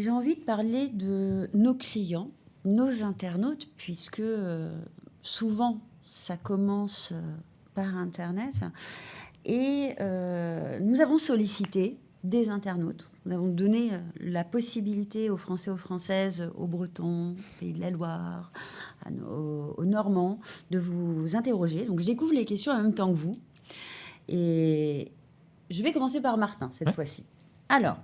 Et j'ai envie de parler de nos clients, nos internautes, puisque souvent ça commence par Internet. Et nous avons sollicité des internautes. Nous avons donné la possibilité aux Français, aux Françaises, aux Bretons, au Pays de la Loire, aux Normands, de vous interroger. Donc je découvre les questions en même temps que vous. Et je vais commencer par Martin cette Ouais. fois-ci. Alors,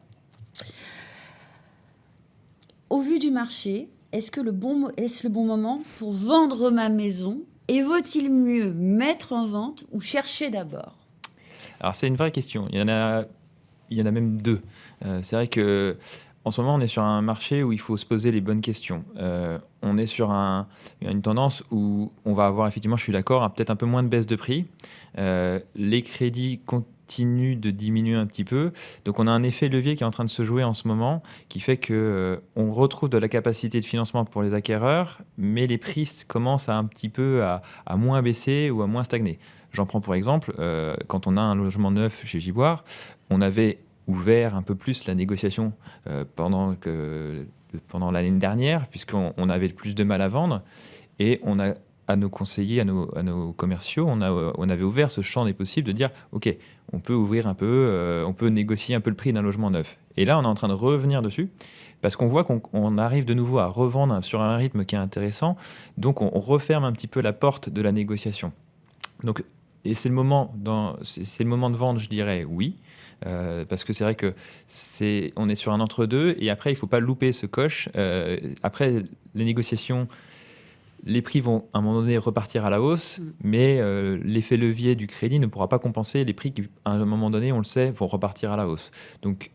au vu du marché, est-ce le bon moment pour vendre ma maison? Et vaut-il mieux mettre en vente ou chercher d'abord? Alors c'est une vraie question. Il y en a même 2. C'est vrai qu'en ce moment, on est sur un marché où il faut se poser les bonnes questions. On est sur une tendance où on va avoir effectivement, je suis d'accord, peut-être un peu moins de baisse de prix. Les crédits continuent de diminuer un petit peu. Donc on a un effet levier qui est en train de se jouer en ce moment, qui fait que, on retrouve de la capacité de financement pour les acquéreurs, mais les prix commencent un petit peu à moins baisser ou à moins stagner. J'en prends pour exemple, quand on a un logement neuf chez Giboire, on avait ouvert un peu plus la négociation pendant l'année dernière, puisqu'on avait plus de mal à vendre. Et on a, à nos conseillers, à nos commerciaux, on avait ouvert ce champ des possibles de dire, OK, on peut ouvrir un peu, on peut négocier un peu le prix d'un logement neuf. Et là, on est en train de revenir dessus, parce qu'on voit qu'on arrive de nouveau à revendre sur un rythme qui est intéressant. Donc, on referme un petit peu la porte de la négociation. Donc, et c'est le moment de vendre, je dirais oui, parce que c'est vrai que on est sur un entre-deux, et après il faut pas louper ce coche. Après les négociations, les prix vont à un moment donné repartir à la hausse, mais l'effet levier du crédit ne pourra pas compenser les prix qui, à un moment donné, on le sait, vont repartir à la hausse. Donc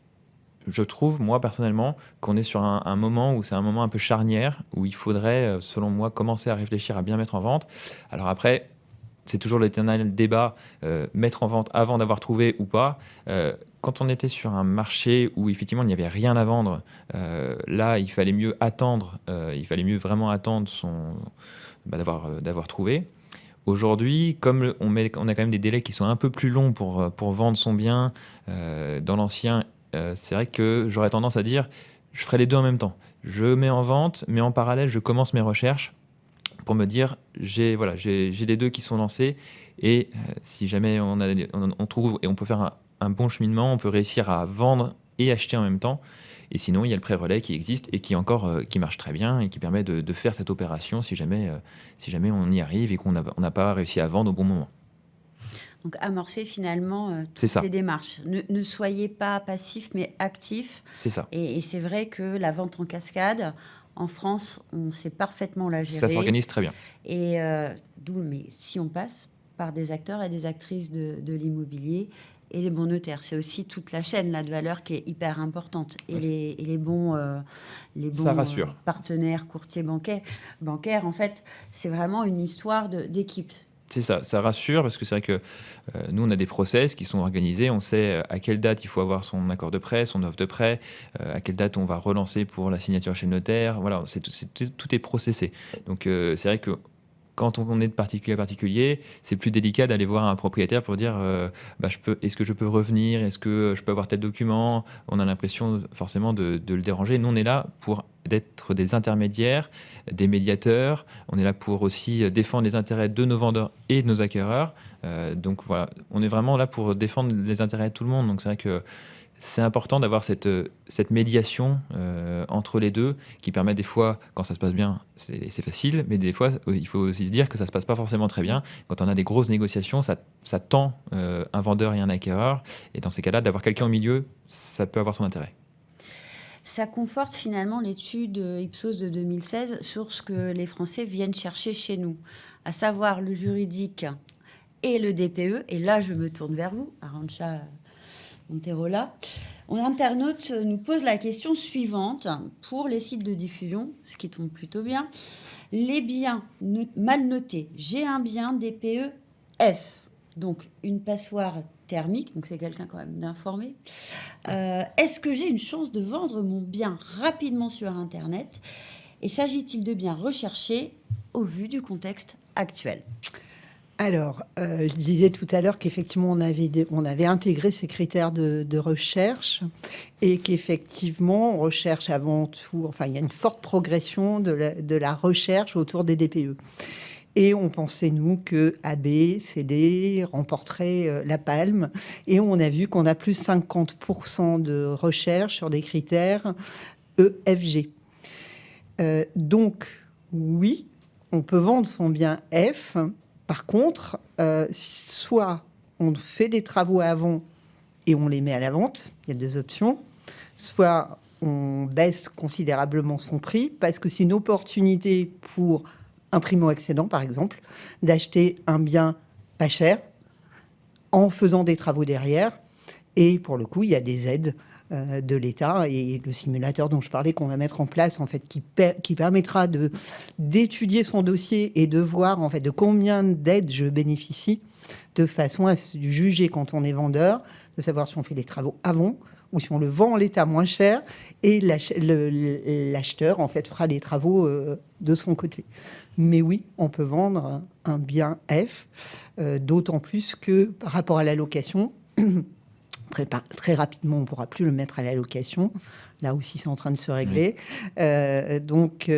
je trouve, moi personnellement, qu'on est sur un moment où c'est un moment un peu charnière, où il faudrait, selon moi, commencer à réfléchir à bien mettre en vente. Alors après, c'est toujours l'éternel débat, mettre en vente avant d'avoir trouvé ou pas. Quand on était sur un marché où effectivement il n'y avait rien à vendre, là il fallait mieux attendre, il fallait mieux vraiment attendre d'avoir trouvé. Aujourd'hui, comme on a quand même des délais qui sont un peu plus longs pour vendre son bien, dans l'ancien, c'est vrai que j'aurais tendance à dire, je ferai les 2 en même temps. Je mets en vente, mais en parallèle, je commence mes recherches pour me dire, j'ai les 2 qui sont lancés, et si jamais on trouve et on peut faire un bon cheminement, on peut réussir à vendre et acheter en même temps. Et sinon, il y a le prêt-relais qui existe et qui marche très bien et qui permet de faire cette opération si jamais on y arrive et qu'on n'a pas réussi à vendre au bon moment. Donc amorcer finalement C'est toutes ça, les démarches. Ne soyez pas passif, mais actif. c'est ça. Et c'est vrai que la vente en cascade, en France, on sait parfaitement la Ça gérer. s'organise très bien. Et mais si on passe par des acteurs et des actrices de l'immobilier et les bons notaires, c'est aussi toute la chaîne là, de valeur qui est hyper importante. Et Ouais, les bons, ça rassure. partenaires courtiers bancaires, en fait, c'est vraiment une histoire d'équipe. C'est ça, ça rassure parce que c'est vrai que nous, on a des process qui sont organisés. On sait à quelle date il faut avoir son accord de prêt, son offre de prêt, à quelle date on va relancer pour la signature chez le notaire. Voilà, tout est processé. Donc, c'est vrai que quand on est de particulier à particulier, c'est plus délicat d'aller voir un propriétaire pour dire bah, est-ce que je peux revenir, est-ce que je peux avoir tel document. On a l'impression forcément de le déranger. Nous, on est là pour d'être des intermédiaires, des médiateurs. On est là pour aussi défendre les intérêts de nos vendeurs et de nos acquéreurs. Donc voilà, on est vraiment là pour défendre les intérêts de tout le monde. Donc c'est vrai que c'est important d'avoir cette médiation entre les deux, qui permet des fois, quand ça se passe bien, c'est facile, mais des fois, il faut aussi se dire que ça se passe pas forcément très bien. Quand on a des grosses négociations, ça tend un vendeur et un acquéreur, et dans ces cas-là, d'avoir quelqu'un au milieu, ça peut avoir son intérêt. Ça conforte finalement l'étude Ipsos de 2016 sur ce que les Français viennent chercher chez nous, à savoir le juridique et le DPE. Et là, je me tourne vers vous, Arantxa Monterola. Un internaute nous pose la question suivante pour les sites de diffusion, ce qui tombe plutôt bien. Les biens mal notés. J'ai un bien DPE F, donc une passoire thermique, donc c'est quelqu'un quand même d'informé. Est-ce que j'ai une chance de vendre mon bien rapidement sur Internet? Et s'agit-il de biens recherchés au vu du contexte actuel? Alors, je disais tout à l'heure qu'effectivement, on avait intégré ces critères de recherche et qu'effectivement, on recherche avant tout, enfin, il y a une forte progression de la recherche autour des DPE. Et on pensait, nous, que AB, CD remporterait la palme. Et on a vu qu'on a plus 50% de recherche sur des critères EFG. Donc, oui, on peut vendre son bien F. Par contre, soit on fait des travaux avant et on les met à la vente, il y a deux options, soit on baisse considérablement son prix parce que c'est une opportunité pour un primo-accédant, par exemple, d'acheter un bien pas cher en faisant des travaux derrière. Et pour le coup, il y a des aides de l'État et le simulateur dont je parlais qu'on va mettre en place, en fait, qui permettra d'étudier son dossier et de voir en fait de combien d'aides je bénéficie, de façon à se juger quand on est vendeur, de savoir si on fait les travaux avant ou si on le vend en l'état moins cher et l'acheteur en fait fera les travaux de son côté. Mais oui, on peut vendre un bien F, d'autant plus que par rapport à la location, très rapidement, on ne pourra plus le mettre à la location. Là aussi, c'est en train de se régler. Oui. Donc,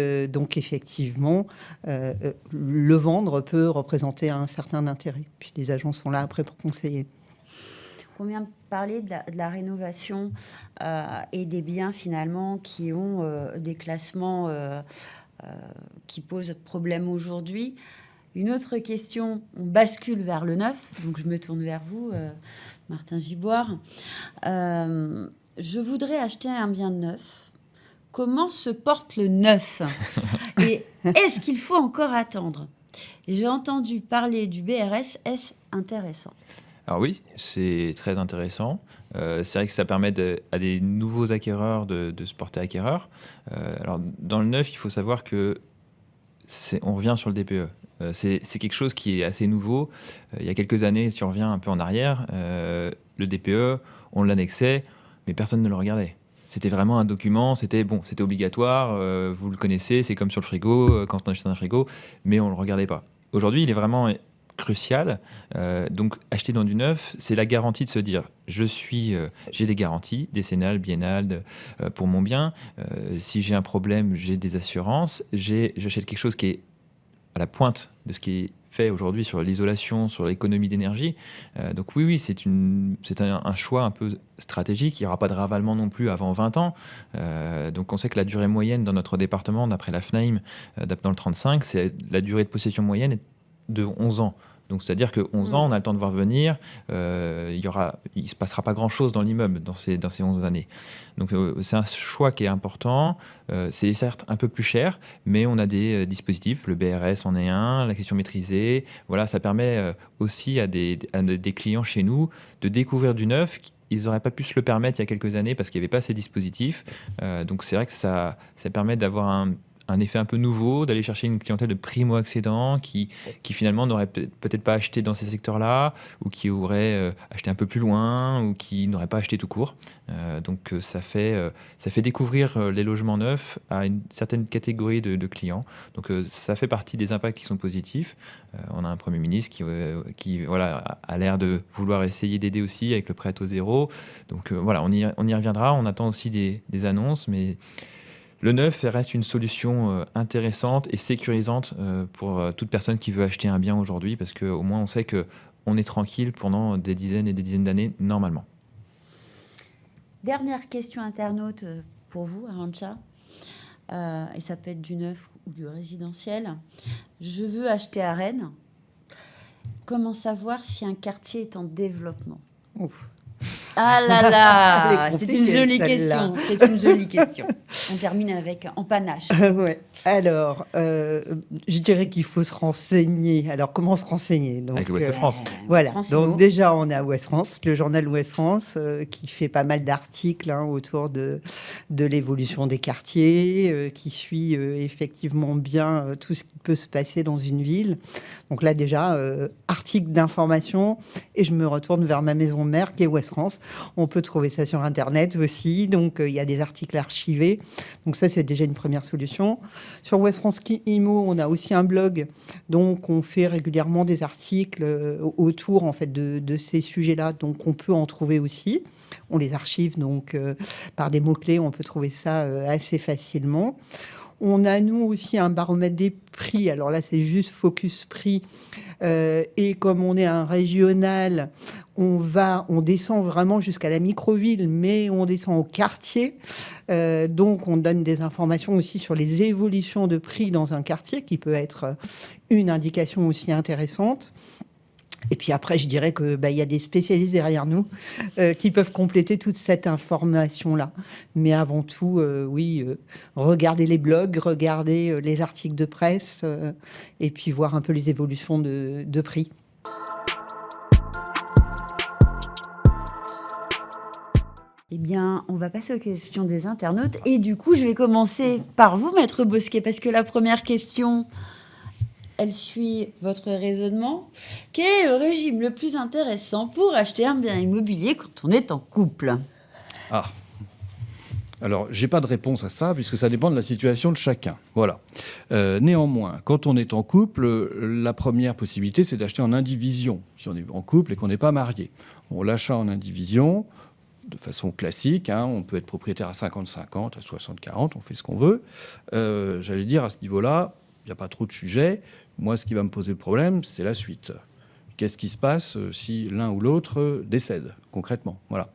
effectivement, le vendre peut représenter un certain intérêt. Puis les agents sont là après pour conseiller. On vient de parler de la rénovation et des biens finalement qui ont des classements qui posent problème aujourd'hui. Une autre question, on bascule vers le neuf, donc je me tourne vers vous, Martin Giboire. Je voudrais acheter un bien neuf. Comment se porte le neuf? Et est-ce qu'il faut encore attendre? J'ai entendu parler du BRS, est-ce intéressant? Alors oui, c'est très intéressant. C'est vrai que ça permet à des nouveaux acquéreurs de se porter acquéreurs. Alors dans le neuf, il faut savoir que on revient sur le DPE. C'est quelque chose qui est assez nouveau. Il y a quelques années, si on revient un peu en arrière, le DPE, on l'annexait, mais personne ne le regardait. C'était vraiment un document, c'était obligatoire, vous le connaissez, c'est comme sur le frigo, quand on achète un frigo, mais on ne le regardait pas. Aujourd'hui, il est vraiment crucial. Donc, acheter dans du neuf, c'est la garantie de se dire, j'ai des garanties décennales, biennales pour mon bien. Si j'ai un problème, j'ai des assurances. J'achète quelque chose qui est à la pointe de ce qui est fait aujourd'hui sur l'isolation, sur l'économie d'énergie. Donc oui, c'est un choix un peu stratégique. Il n'y aura pas de ravalement non plus avant 20 ans. Donc on sait que la durée moyenne dans notre département, d'après la FNAIM, dans le 35, la durée de possession moyenne est de 11 ans. Donc, c'est-à-dire que 11 ans, on a le temps de voir venir. Il ne se passera pas grand-chose dans l'immeuble dans ces 11 années. Donc, c'est un choix qui est important. C'est certes un peu plus cher, mais on a des dispositifs. Le BRS en est un, la question maîtrisée. Voilà, ça permet aussi à des clients chez nous de découvrir du neuf. Ils n'auraient pas pu se le permettre il y a quelques années parce qu'il n'y avait pas ces dispositifs. Donc, c'est vrai que ça permet d'avoir un effet un peu nouveau, d'aller chercher une clientèle de primo-accédants qui finalement n'aurait peut-être pas acheté dans ces secteurs-là, ou qui aurait acheté un peu plus loin, ou qui n'aurait pas acheté tout court. Donc ça fait découvrir les logements neufs à une certaine catégorie de clients. Donc ça fait partie des impacts qui sont positifs. On a un Premier ministre qui voilà, a l'air de vouloir essayer d'aider aussi avec le prêt à taux zéro. Donc voilà, on y reviendra. On attend aussi des annonces, mais le neuf reste une solution intéressante et sécurisante pour toute personne qui veut acheter un bien aujourd'hui, parce qu'au moins on sait qu'on est tranquille pendant des dizaines et des dizaines d'années normalement. Dernière question internaute pour vous, Arantxa. Et ça peut être du neuf ou du résidentiel. Je veux acheter à Rennes. Comment savoir si un quartier est en développement? Ouf. Ah là là, c'est une jolie question. C'est une jolie question. On termine avec en panache. Ouais. Alors, je dirais qu'il faut se renseigner. Alors, comment se renseigner? Donc, avec l'Ouest France. Voilà. France Donc, déjà, on a Ouest France, le journal Ouest France, qui fait pas mal d'articles autour de l'évolution des quartiers, qui suit effectivement bien tout ce qui peut se passer dans une ville. Donc là, déjà, article d'information, et je me retourne vers ma maison mère, qui est Ouest France, On peut trouver ça sur Internet aussi. Donc, il y a des articles archivés. Donc, ça, c'est déjà une première solution. Sur Ouest France Immo, on a aussi un blog. Donc, on fait régulièrement des articles autour, en fait, de ces sujets-là. Donc, on peut en trouver aussi. On les archive, donc, par des mots-clés, on peut trouver ça assez facilement. On a, nous aussi, un baromètre des prix. Alors là, c'est juste focus prix. Et comme on est un régional, on descend vraiment jusqu'à la microville, mais on descend au quartier. Donc, on donne des informations aussi sur les évolutions de prix dans un quartier, qui peut être une indication aussi intéressante. Et puis après, je dirais que y a des spécialistes derrière nous qui peuvent compléter toute cette information-là. Mais avant tout, oui, regardez les blogs, regardez les articles de presse et puis voir un peu les évolutions de prix. Eh bien, on va passer aux questions des internautes. Et du coup, je vais commencer par vous, Maître Bosquet, parce que la première question... Elle suit votre raisonnement. Quel est le régime le plus intéressant pour acheter un bien immobilier quand on est en couple ? Ah, alors j'ai pas de réponse à ça puisque ça dépend de la situation de chacun. Voilà. Néanmoins, quand on est en couple, la première possibilité c'est d'acheter en indivision. Si on est en couple et qu'on n'est pas marié, on l'achat en indivision de façon classique. On peut être propriétaire à 50-50, à 60-40, on fait ce qu'on veut. J'allais dire à ce niveau-là, il n'y a pas trop de sujets. Moi, ce qui va me poser le problème, c'est la suite. Qu'est-ce qui se passe si l'un ou l'autre décède, concrètement ? Voilà.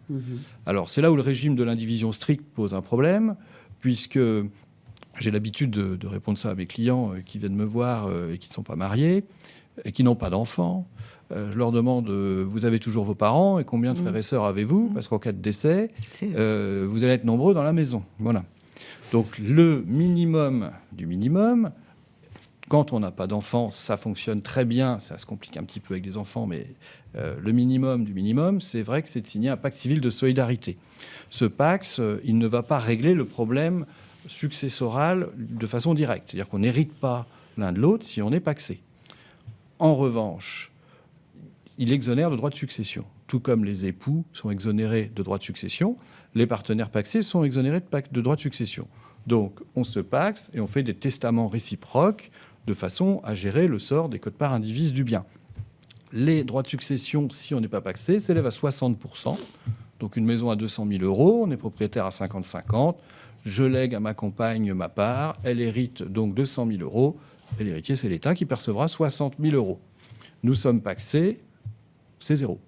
Alors, c'est là où le régime de l'indivision stricte pose un problème, puisque j'ai l'habitude de répondre ça à mes clients qui viennent me voir et qui ne sont pas mariés, et qui n'ont pas d'enfants. Je leur demande, vous avez toujours vos parents, et combien de frères et sœurs avez-vous ? Parce qu'en cas de décès, vous allez être nombreux dans la maison. Voilà. Donc, le minimum du minimum... Quand on n'a pas d'enfants, ça fonctionne très bien. Ça se complique un petit peu avec des enfants, mais le minimum du minimum, c'est vrai que c'est de signer un pacte civil de solidarité. Ce pacte, il ne va pas régler le problème successoral de façon directe. C'est-à-dire qu'on n'hérite pas l'un de l'autre si on est pacsé. En revanche, il exonère de droits de succession. Tout comme les époux sont exonérés de droits de succession, les partenaires pacsés sont exonérés de droits de succession. Donc, on se pacte et on fait des testaments réciproques de façon à gérer le sort des quotes-parts indivises du bien. Les droits de succession, si on n'est pas pacsé, s'élèvent à 60%. Donc une maison à 200 000 €, on est propriétaire à 50-50. Je lègue à ma compagne ma part, elle hérite donc 200 000 €, et l'héritier, c'est l'État qui percevra 60 000 €. Nous sommes pacsés, c'est zéro.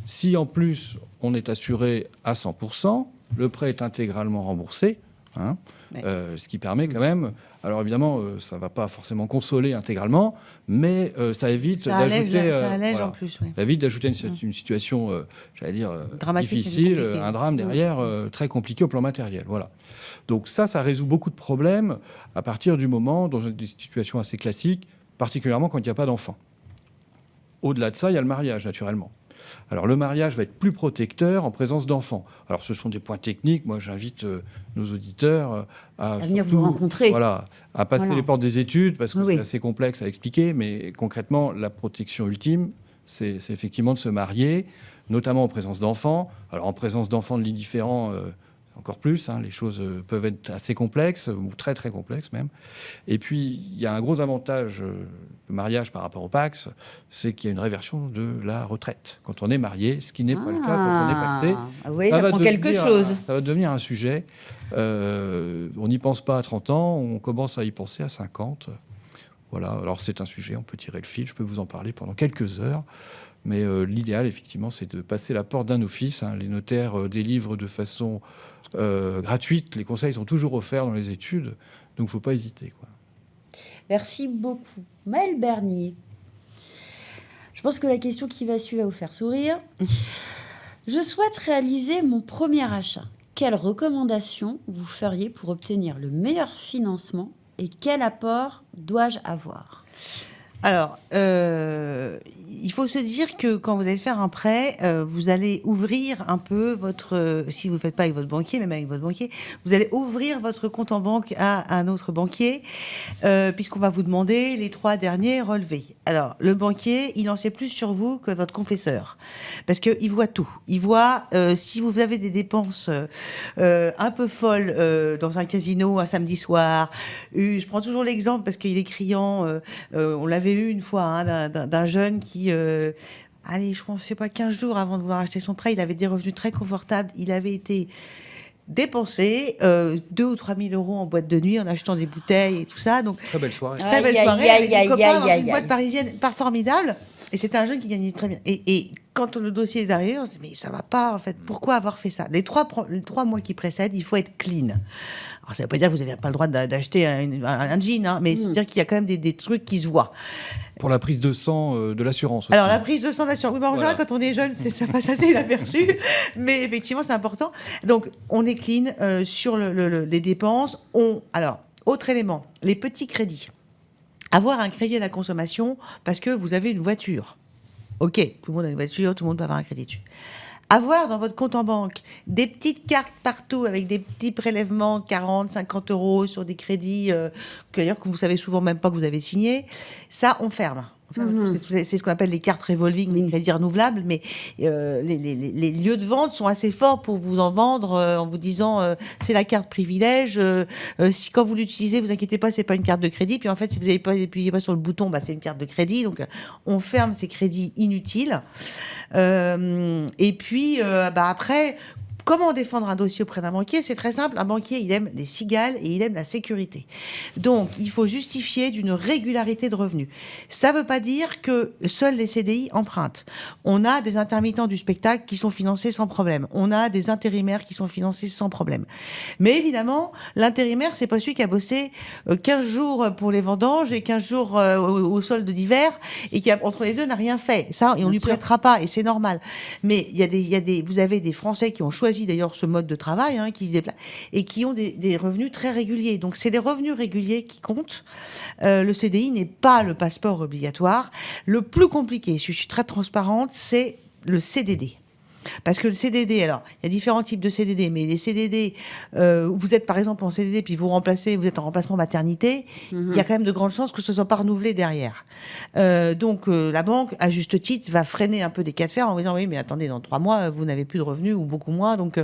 Si en plus on est assuré à 100%, le prêt est intégralement remboursé. Ce qui permet quand même... Alors évidemment, ça ne va pas forcément consoler intégralement, mais ça évite d'ajouter... Ça allège en plus, oui. Ça évite d'ajouter une situation, j'allais dire, difficile, un drame derrière, très compliqué au plan matériel. Voilà. Donc ça résout beaucoup de problèmes à partir du moment, dans des situations assez classiques, particulièrement quand il n'y a pas d'enfant. Au-delà de ça, il y a le mariage, naturellement. Alors, le mariage va être plus protecteur en présence d'enfants. Alors, ce sont des points techniques. Moi, j'invite nos auditeurs à venir vous rencontrer. Voilà, à passer les portes des études, parce que c'est assez complexe à expliquer. Mais concrètement, la protection ultime, c'est effectivement de se marier, notamment en présence d'enfants. Alors, en présence d'enfants de lits différents, encore plus. Les choses peuvent être assez complexes, ou très, très complexes même. Et puis, il y a un gros avantage du mariage par rapport au Pacs, c'est qu'il y a une réversion de la retraite quand on est marié, ce qui n'est pas le cas quand on est pacsé. Oui, ça va quelque chose. Ça va devenir un sujet. On n'y pense pas à 30 ans, on commence à y penser à 50. Voilà, alors c'est un sujet, on peut tirer le fil, je peux vous en parler pendant quelques heures. Mais l'idéal, effectivement, c'est de passer la porte d'un office. Les notaires délivrent de façon gratuite. Les conseils sont toujours offerts dans les études. Donc, il ne faut pas hésiter, quoi. Merci beaucoup. Maëlle Bernier. Je pense que la question qui va suivre va vous faire sourire. Je souhaite réaliser mon premier achat. Quelles recommandations vous feriez pour obtenir le meilleur financement et quel apport dois-je avoir ? Alors, il faut se dire que quand vous allez faire un prêt, vous allez ouvrir un peu votre... si vous ne faites pas avec votre banquier, même avec votre banquier, vous allez ouvrir votre compte en banque à un autre banquier, puisqu'on va vous demander les 3 derniers relevés. Alors, le banquier, il en sait plus sur vous que votre confesseur, parce qu'il voit tout. Il voit si vous avez des dépenses un peu folles dans un casino un samedi soir. Je prends toujours l'exemple parce qu'il est criant. On l'avait eu une fois d'un jeune qui, allez, je pense, je sais pas, 15 jours avant de vouloir acheter son prêt, il avait des revenus très confortables. Il avait été dépensé 2 ou 3 000 euros en boîte de nuit en achetant des bouteilles et tout ça. Donc, Très belle soirée. très belle Aïe, soirée aïe, avec aïe, des copains aïe, dans aïe, une boîte aïe. parisienne pas formidable. Et c'était un jeune qui gagnait très bien. Et quand le dossier est arrivé, on se dit, mais ça va pas, en fait. Pourquoi avoir fait ça? Les 3 mois qui précèdent, il faut être clean. Alors, ça veut pas dire que vous n'avez pas le droit d'acheter un jean, hein, mais c'est dire qu'il y a quand même des trucs qui se voient. Pour la prise de sang de l'assurance aussi. Alors, la prise de sang de l'assurance, oui, mais en Voilà. général, quand on est jeune, ça passe assez inaperçu. Mais effectivement, c'est important. Donc, on est clean sur les dépenses. Alors, autre élément, les petits crédits. Avoir un crédit à la consommation parce que vous avez une voiture. OK, tout le monde a une voiture, tout le monde peut avoir un crédit dessus. Avoir dans votre compte en banque des petites cartes partout avec des petits prélèvements de 40, 50 euros sur des crédits d'ailleurs que vous savez souvent même pas que vous avez signés, ça, on ferme. C'est ce qu'on appelle les cartes revolving, les crédits renouvelables, mais les lieux de vente sont assez forts pour vous en vendre en vous disant c'est la carte privilège. Si quand vous l'utilisez, vous inquiétez pas, c'est pas une carte de crédit. Puis en fait, si vous n'appuyez pas sur le bouton, bah, c'est une carte de crédit. Donc on ferme ces crédits inutiles. Et puis après. Comment défendre un dossier auprès d'un banquier? C'est très simple. Un banquier, il aime les cigales et il aime la sécurité. Donc, il faut justifier d'une régularité de revenus. Ça ne veut pas dire que seuls les CDI empruntent. On a des intermittents du spectacle qui sont financés sans problème. On a des intérimaires qui sont financés sans problème. Mais évidemment, l'intérimaire, c'est pas celui qui a bossé 15 jours pour les vendanges et 15 jours au solde d'hiver et qui, entre les deux, n'a rien fait. Ça, et on ne lui prêtera pas et c'est normal. Mais vous avez des Français qui ont choisi d'ailleurs ce mode de travail, qui se déplacent et qui ont des revenus très réguliers. Donc, c'est des revenus réguliers qui comptent. Le CDI n'est pas le passeport obligatoire. Le plus compliqué, je suis très transparente, c'est le CDD. Parce que le CDD, alors, il y a différents types de CDD, mais les CDD, vous êtes par exemple en CDD, puis vous êtes en remplacement maternité, il y a quand même de grandes chances que ce ne soit pas renouvelé derrière. Donc, la banque, à juste titre, va freiner un peu des cas de fer en vous disant, oui, mais attendez, dans 3 mois, vous n'avez plus de revenus ou beaucoup moins. Donc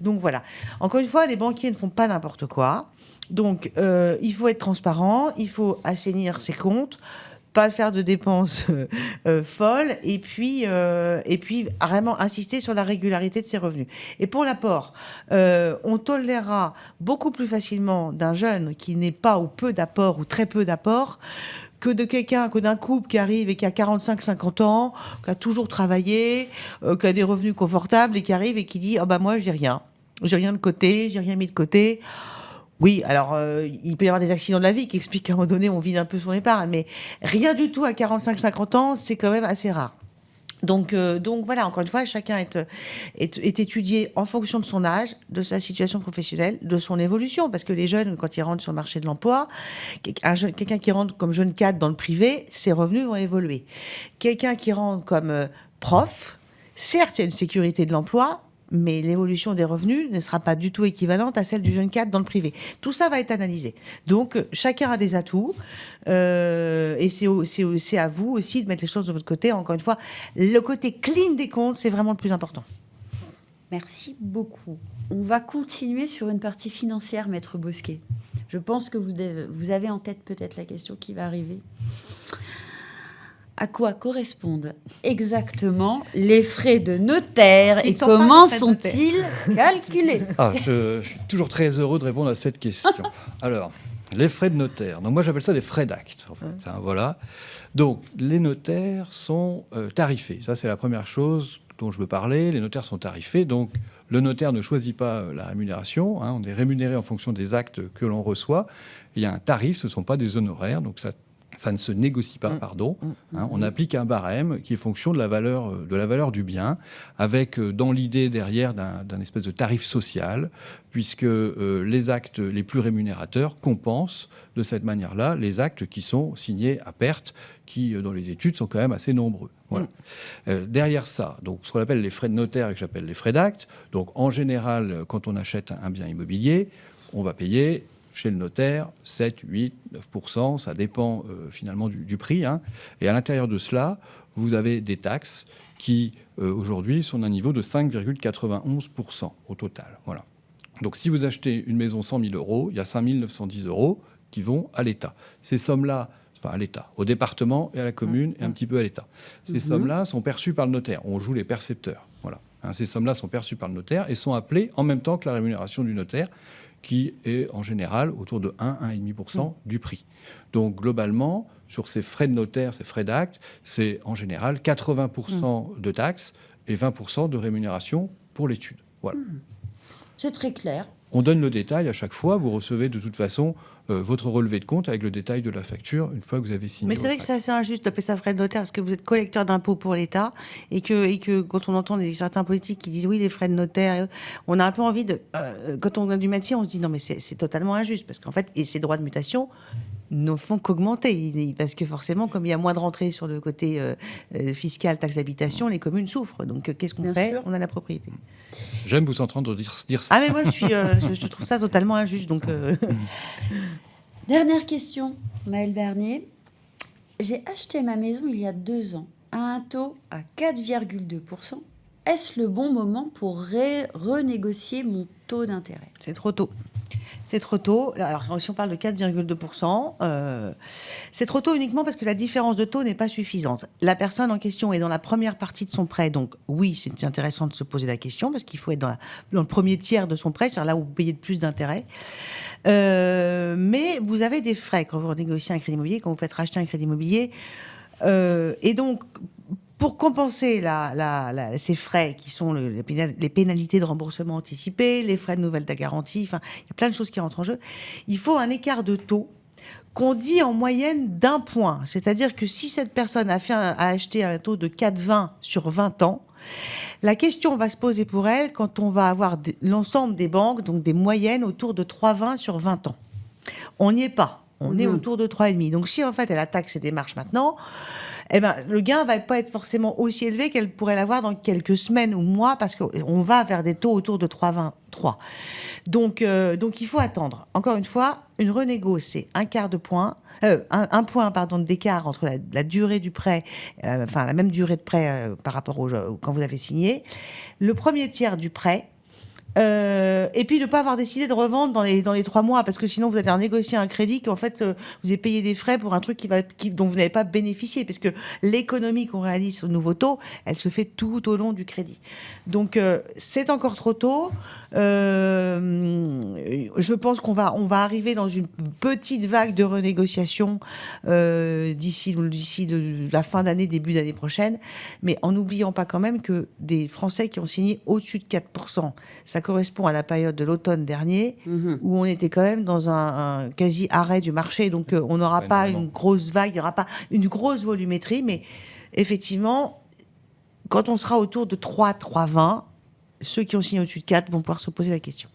voilà. Encore une fois, les banquiers ne font pas n'importe quoi. Donc, il faut être transparent, il faut assainir ses comptes, pas faire de dépenses folles, et puis vraiment insister sur la régularité de ses revenus. Et pour l'apport, on tolérera beaucoup plus facilement d'un jeune qui n'est pas ou peu d'apport ou très peu d'apport que d'un couple qui arrive et qui a 45-50 ans, qui a toujours travaillé, qui a des revenus confortables et qui arrive et qui dit « Ah bah moi, j'ai rien de côté, j'ai rien mis de côté ». Oui, alors il peut y avoir des accidents de la vie qui expliquent qu'à un moment donné, on vide un peu son épargne, mais rien du tout à 45-50 ans, c'est quand même assez rare. Donc voilà, encore une fois, chacun est étudié en fonction de son âge, de sa situation professionnelle, de son évolution, parce que les jeunes, quand ils rentrent sur le marché de l'emploi, quelqu'un qui rentre comme jeune cadre dans le privé, ses revenus vont évoluer. Quelqu'un qui rentre comme prof, certes, il y a une sécurité de l'emploi, mais l'évolution des revenus ne sera pas du tout équivalente à celle du jeune cadre dans le privé. Tout ça va être analysé. Donc, chacun a des atouts, et c'est à vous aussi de mettre les choses de votre côté. Encore une fois, le côté clean des comptes, c'est vraiment le plus important. Merci beaucoup. On va continuer sur une partie financière, Maître Bosquet. Je pense que vous avez en tête peut-être la question qui va arriver. À quoi correspondent exactement les frais de notaire et comment sont-ils calculés? Je suis toujours très heureux de répondre à cette question. Alors, les frais de notaire. Donc moi, j'appelle ça des frais d'acte, en fait. Voilà. Donc, les notaires sont tarifés. Ça, c'est la première chose dont je veux parler. Les notaires sont tarifés. Donc, le notaire ne choisit pas la rémunération. On est rémunéré en fonction des actes que l'on reçoit. Il y a un tarif, ce ne sont pas des honoraires. Donc, ça Ça ne se négocie pas, pardon. Hein, on applique un barème qui est fonction de la valeur du bien, avec dans l'idée derrière d'un espèce de tarif social, puisque les actes les plus rémunérateurs compensent de cette manière-là les actes qui sont signés à perte, qui dans les études sont quand même assez nombreux. Voilà. Derrière ça, donc ce qu'on appelle les frais de notaire et que j'appelle les frais d'acte. Donc en général, quand on achète un bien immobilier, on va payer chez le notaire, 7, 8, 9%, ça dépend finalement du prix. Hein. Et à l'intérieur de cela, vous avez des taxes qui, aujourd'hui, sont d'un niveau de 5,91% au total. Voilà. Donc si vous achetez une maison 100 000 €, il y a 5 910 € qui vont à l'État. Ces sommes-là, enfin à l'État, au département et à la commune et un petit peu à l'État. Ces sommes-là sont perçues par le notaire. On joue les percepteurs. Voilà. Hein, ces sommes-là sont perçues par le notaire et sont appelées en même temps que la rémunération du notaire, qui est en général autour de 1,5% du prix. Donc globalement, sur ces frais de notaire, ces frais d'acte, c'est en général 80% de taxes et 20% de rémunération pour l'étude. Voilà. C'est très clair. On donne le détail à chaque fois. Vous recevez de toute façon votre relevé de compte avec le détail de la facture une fois que vous avez signé. Mais c'est vrai que c'est assez injuste d'appeler ça frais de notaire parce que vous êtes collecteur d'impôts pour l'État et que quand on entend certains politiques qui disent oui, les frais de notaire, on a un peu envie de. Quand on a du métier, on se dit non, mais c'est totalement injuste parce qu'en fait, et ces droits de mutation ne font qu'augmenter parce que forcément, comme il y a moins de rentrées sur le côté fiscal, taxe d'habitation, les communes souffrent. Donc qu'est-ce qu'on Bien fait? sûr. On a la propriété. J'aime vous entendre dire ça. Ah, mais moi, je trouve ça totalement injuste. Donc. Dernière question, Maëlle Bernier. J'ai acheté ma maison il y a 2 ans à un taux à 4,2%. Est-ce le bon moment pour renégocier mon taux d'intérêt? C'est trop tôt. C'est trop tôt. Alors, si on parle de 4,2%, c'est trop tôt uniquement parce que la différence de taux n'est pas suffisante. La personne en question est dans la première partie de son prêt. Donc, oui, c'est intéressant de se poser la question parce qu'il faut être dans le premier tiers de son prêt, c'est-à-dire là où vous payez le plus d'intérêt. Mais vous avez des frais quand vous renégociez un crédit immobilier, quand vous faites racheter un crédit immobilier. Et donc, pour compenser ces frais qui sont les pénalités de remboursement anticipé, les frais de nouvelle de garantie, enfin, il y a plein de choses qui rentrent en jeu, il faut un écart de taux qu'on dit en moyenne d'1 point. C'est-à-dire que si cette personne a acheté un taux de 4,20 sur 20 ans, la question va se poser pour elle quand on va avoir l'ensemble des banques, donc des moyennes autour de 3,20 sur 20 ans. On n'y est pas. On est autour de 3,5. Donc si en fait elle attaque ses démarches maintenant, eh ben, le gain va pas être forcément aussi élevé qu'elle pourrait l'avoir dans quelques semaines ou mois parce qu'on va vers des taux autour de 3,23. Donc il faut attendre. Encore une fois, une renégo, c'est un point d'écart entre la durée du prêt, la même durée de prêt par rapport quand vous avez signé, le premier tiers du prêt. Et puis ne pas avoir décidé de revendre dans les 3 mois parce que sinon vous allez négocier un crédit qu'en fait vous avez payé des frais pour un truc dont vous n'avez pas bénéficié parce que l'économie qu'on réalise au nouveau taux, elle se fait tout au long du crédit. Donc c'est encore trop tôt. Je pense qu'on va arriver dans une petite vague de renégociation d'ici la fin d'année, début d'année prochaine, mais en n'oubliant pas quand même que des Français qui ont signé au-dessus de 4%, ça correspond à la période de l'automne dernier où on était quand même dans un quasi arrêt du marché, donc on n'aura pas une grosse vague, il n'y aura pas une grosse volumétrie, mais effectivement, quand on sera autour de 3,20, ceux qui ont signé au-dessus de 4 vont pouvoir se poser la question.